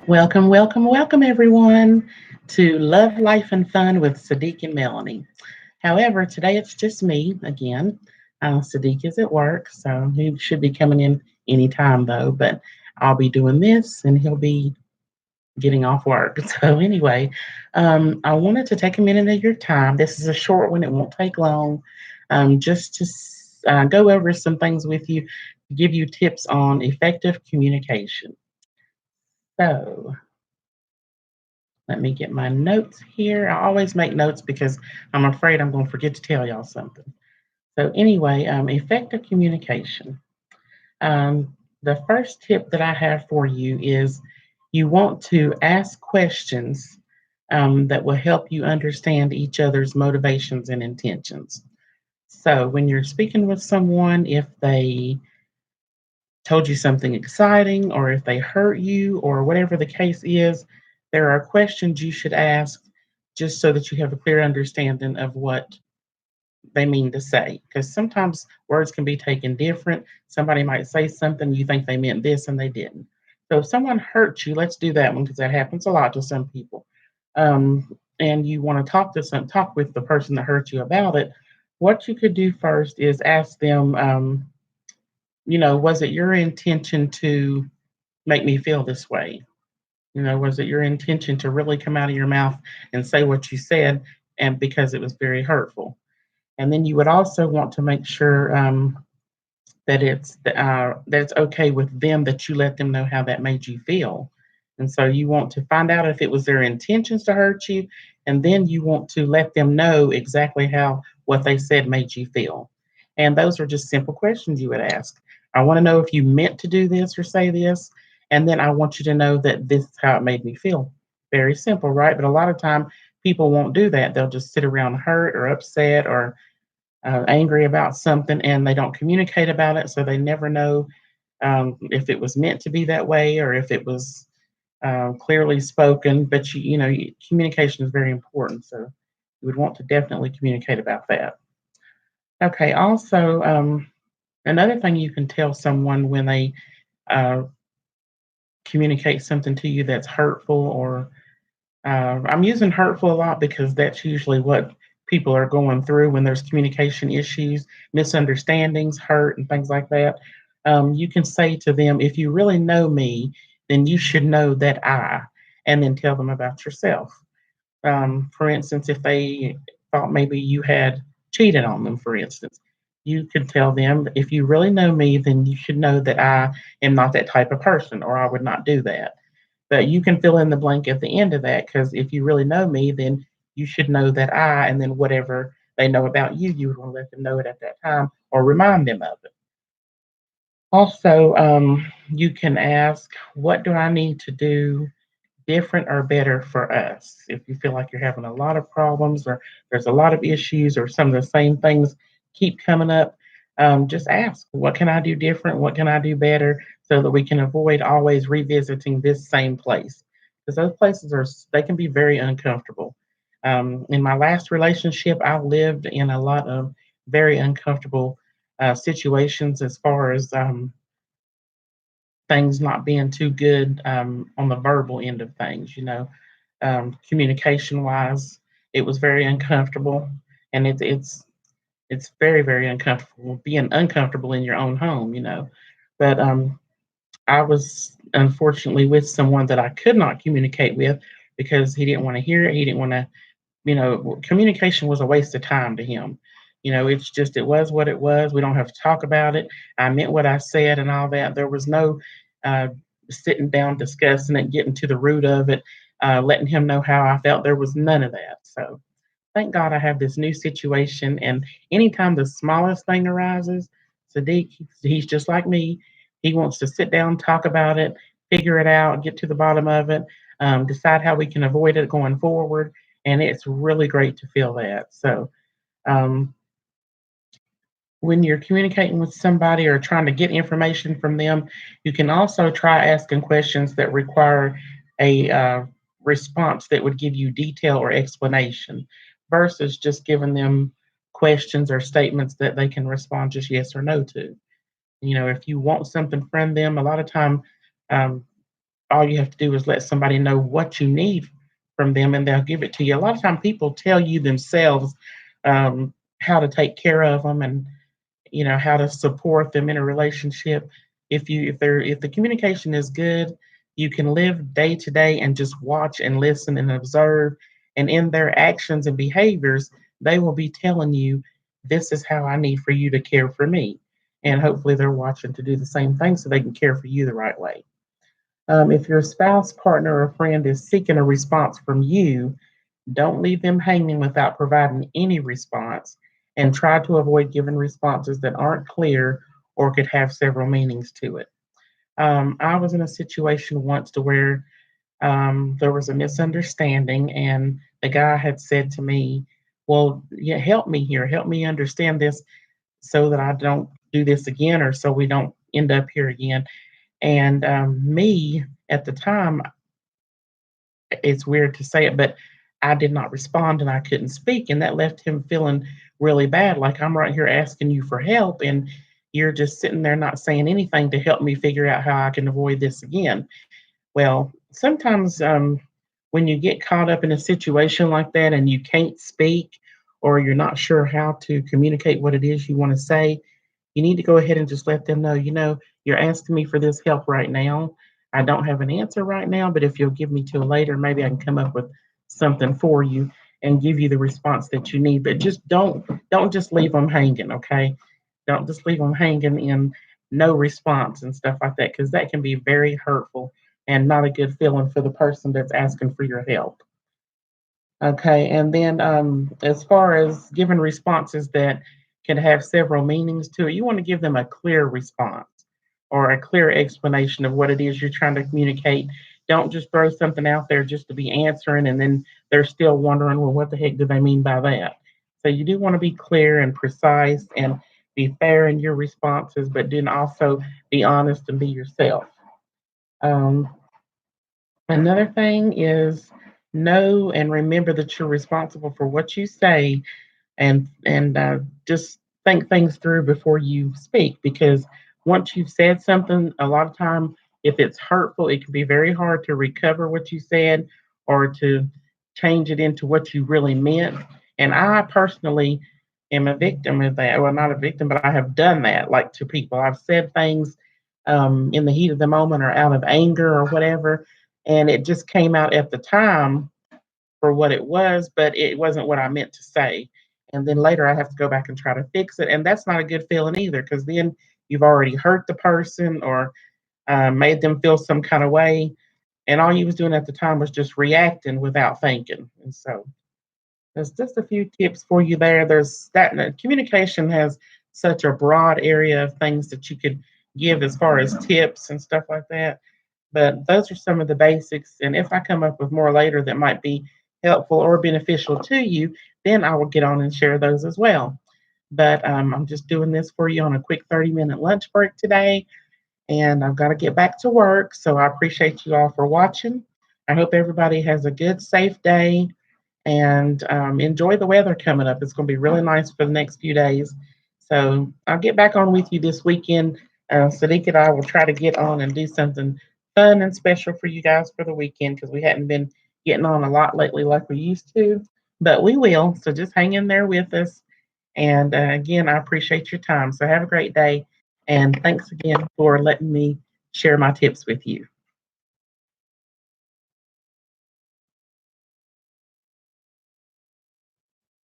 Welcome, welcome, welcome, everyone, to Love, Life, and Fun with Sadiq and Melanie. However, today it's just me again. Sadiq is at work, so he should be coming in anytime, though, but I'll be doing this and he'll be getting off work. So, anyway, I wanted to take a minute of your time. This is a short one, it won't take long, just to go over some things with you, give you tips on effective communication. So, let me get my notes here. I always make notes because I'm afraid I'm going to forget to tell y'all something. So, anyway, effective communication. The first tip that I have for you is you want to ask questions that will help you understand each other's motivations and intentions. So, when you're speaking with someone, if they told you something exciting or if they hurt you or whatever the case is, there are questions you should ask just so that you have a clear understanding of what they mean to say. Because sometimes words can be taken different. Somebody might say something, you think they meant this and they didn't. So if someone hurts you, let's do that one because that happens a lot to some people. And you want to talk with the person that hurt you about it. What you could do first is ask them, was it your intention to make me feel this way? Was it your intention to really come out of your mouth and say what you said, and because it was very hurtful? And then you would also want to make sure that it's okay with them that you let them know how that made you feel. And so you want to find out if it was their intentions to hurt you, and then you want to let them know exactly how what they said made you feel. And those are just simple questions you would ask. I want to know if you meant to do this or say this, and then I want you to know that this is how it made me feel. Very simple, right? But a lot of time people won't do that. They'll just sit around hurt or upset or angry about something and they don't communicate about it, so they never know if it was meant to be that way or if it was clearly spoken. But communication is very important, so you would want to definitely communicate about that. Okay. Also, another thing you can tell someone when they uh, communicate something to you that's hurtful or I'm using hurtful a lot because that's usually what people are going through when there's communication issues, misunderstandings, hurt, and things like that. You can say to them, if you really know me, then you should know that and then tell them about yourself. For instance, if they thought maybe you had cheated on them, for instance, you could tell them, if you really know me, then you should know that I am not that type of person, or I would not do that. But you can fill in the blank at the end of that because if you really know me, then you should know that and then whatever they know about you, you would want to let them know it at that time or remind them of it. Also, you can ask, what do I need to do different or better for us? If you feel like you're having a lot of problems or there's a lot of issues or some of the same things keep coming up, just ask, what can I do different? What can I do better so that we can avoid always revisiting this same place? Because those places they can be very uncomfortable. In my last relationship, I lived in a lot of very uncomfortable situations as far as things not being too good on the verbal end of things. Communication wise, it was very uncomfortable, and it's very very uncomfortable being uncomfortable in your own home. But I was unfortunately with someone that I could not communicate with because he didn't want to hear it. He didn't want to. Communication was a waste of time to him. It's just it was what it was. We don't have to talk about it. I meant what I said and all that. There was no uh, sitting down, discussing it, getting to the root of it, letting him know how I felt. There was none of that. So thank God I have this new situation. And anytime the smallest thing arises, Sadiq, he's just like me. He wants to sit down, talk about it, figure it out, get to the bottom of it, decide how we can avoid it going forward. And it's really great to feel that. So, um, when you're communicating with somebody or trying to get information from them, you can also try asking questions that require a response that would give you detail or explanation versus just giving them questions or statements that they can respond just yes or no to. If you want something from them, a lot of time um, all you have to do is let somebody know what you need from them and they'll give it to you. A lot of times people tell you themselves how to take care of them and how to support them in a relationship. If the communication is good, you can live day to day and just watch and listen and observe, and in their actions and behaviors they will be telling you, this is how I need for you to care for me, and hopefully they're watching to do the same thing so they can care for you the right way. If your spouse, partner, or friend is seeking a response from you, don't leave them hanging without providing any response, and try to avoid giving responses that aren't clear or could have several meanings to it. I was in a situation once to where there was a misunderstanding, and the guy had said to me, "Well, yeah, help me here, help me understand this so that I don't do this again, or so we don't end up here again." And me at the time, it's weird to say it, but I did not respond and I couldn't speak. And that left him feeling really bad. Like, I'm right here asking you for help and you're just sitting there not saying anything to help me figure out how I can avoid this again. Well, sometimes when you get caught up in a situation like that and you can't speak, or you're not sure how to communicate what it is you want to say, you need to go ahead and just let them know, you're asking me for this help right now. I don't have an answer right now, but if you'll give me till later, maybe I can come up with something for you and give you the response that you need. But just don't just leave them hanging, okay? Don't just leave them hanging in no response and stuff like that, because that can be very hurtful and not a good feeling for the person that's asking for your help. Okay, and then as far as giving responses that can have several meanings to it, you want to give them a clear response or a clear explanation of what it is you're trying to communicate. Don't just throw something out there just to be answering and then they're still wondering, well, what the heck do they mean by that? So you do want to be clear and precise and be fair in your responses, but then also be honest and be yourself. Um, Another thing is, know and remember that you're responsible for what you say, and just think things through before you speak, because once you've said something, a lot of time, if it's hurtful, it can be very hard to recover what you said or to change it into what you really meant. And I personally am a victim of that. Well, not a victim, but I have done that, like, to people. I've said things in the heat of the moment or out of anger or whatever, and it just came out at the time for what it was, but it wasn't what I meant to say. And then later I have to go back and try to fix it. And that's not a good feeling either, because then you've already hurt the person or made them feel some kind of way. And all you was doing at the time was just reacting without thinking. And so there's just a few tips for you there. There's that communication has such a broad area of things that you could give as far as tips and stuff like that. But those are some of the basics. And if I come up with more later that might be helpful or beneficial to you, then I will get on and share those as well. But I'm just doing this for you on a quick 30-minute lunch break today. And I've got to get back to work. So I appreciate you all for watching. I hope everybody has a good, safe day and enjoy the weather coming up. It's going to be really nice for the next few days. So I'll get back on with you this weekend. Sadiq and I will try to get on and do something fun and special for you guys for the weekend, because we hadn't been getting on a lot lately like we used to, but we will. So just hang in there with us. And again, I appreciate your time. So have a great day. And thanks again for letting me share my tips with you.